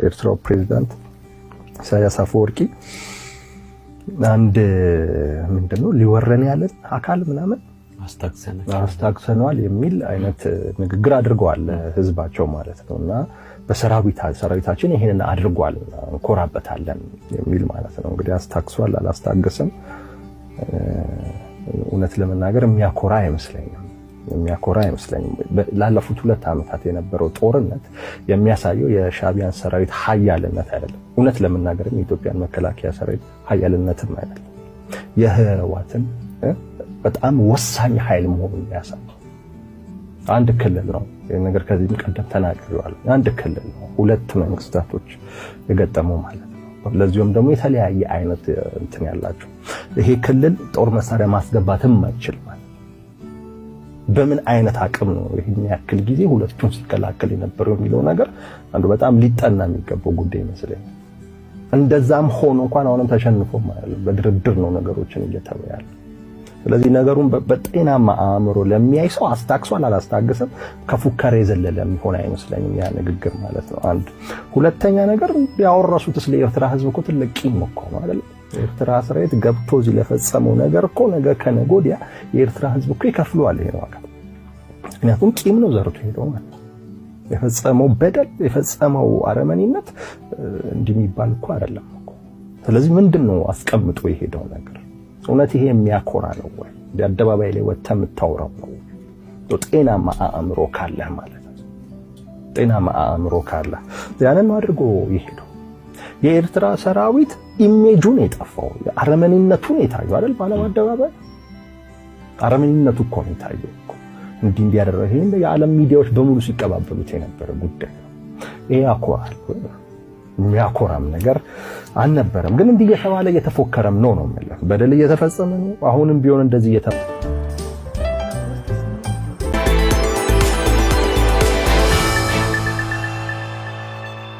ኤርትራው ፕሬዝዳንት ኢሳያስ አፈወርቂ አንድ ምንድነው ሊወረን ያለን አካል ምናምን አስታክሰናል የሚል አይነት ንግግር አድርገዋል ህዝባቸው ማለት ነውና በሰራዊታችን ይሄንን አድርጓል እንኮራበታለን የሚል ማለት ነው። እንግዲህ አስታክሷል አላስታገሰም እውነት ለመናገር የሚያኮራ አይመስለኝም። ላለፉት 2 ዓመታት የነበረው ጦርነት የሚያሳየው የሻቢያን ሰራዊት ኃያልነት አይደለም። እውነት ለመናገር የኢትዮጵያን መከላከያ ሰራዊት ኃያልነትም አይደለም። የህወሓትን በጣም ወሳኝ ኃይል መሆኑን ያሳያል። አንድ ክልል ነው ነገር ከዚህም ቀደም ተናግሬዋለሁ። አንድ ክልል ነው 2 መንግስታቶች የገጠመው ማለት ነው። ለዚህም ደግሞ የተለያየ አይነት እንትን ያላቸው ይሄ ክልል ጦር መሳሪያ ማስገባትም አይችል ማለት በምን አይነት አቅም ነው ይሄን ያክል ጊዜ ሁለቱን ሲከላከል የነበረው የሚለው ነገር አንዱ በጣም ሊጠና የሚገባው ጉዳይ ይመስለኛል። እንደዛም ሆኖ እንኳን አሁንም ተሸንፎ ማለት በድርድር ነው ነገሮችን እየተወያየ። ስለዚህ ነገሩን በጤናማ አእምሮ ለሚያይ ሰው አስታክሷል አላስታገሰም ከፉከራ የዘለለ የሚሆን አይመስለኝም ያ ንግግር ማለት ነው። አንድ ሁለተኛ ነገር ያወራሱት ስለ ኤርትራ ህዝብ እኮ ትልቅ ቂም እኮ ነው አይደል? ኤርትራ ሰራዊት ገብቶ እዚህ ለፈጸመው ነገር እኮ ነገ ከነገ ወዲያ የኤርትራ ህዝብ እኮ ይከፍለዋል ይሄ ነው አካል። ምክንያቱም ቂም ነው ዘርቶ ሄደው ማለት የፈጸመው በደል የፈጸመው አረመኔነት እንደሚባል እኮ አይደለም እኮ። ስለዚህ ምንድነው አስቀምጦ የሄደው ነገር? እውነት ይሄ የሚያኮራ ነው ወይ? በአደባባይ ላይ ወጥተህ የምታወራው ነው? ጤናማ አእምሮ ካለህ ማለት ነው። ጤናማ አእምሮ ካለህ ያንን አድርጎ ይሄደው። የኤርትራ ሰራዊት ኢሜጁን የጠፋው አረመኔነቱን የታየው አይደል? ባለም አደባባይ አረመኔነቱ እኮ ነው የታየው እኮ እንዲህ እንዲያደረገ ይሄን የዓለም ሚዲያዎች በሙሉ ሲቀባበሉት የነበረ ጉዳይ ነው። ይሄ ያኮራል። የሚያኮራም ነገር አልነበረም። ግን እንዲህ እየተባለ እየተፎከረም ነው ማለት በደል እየተፈጸመ ነው። አሁንም ቢሆን እንደዚህ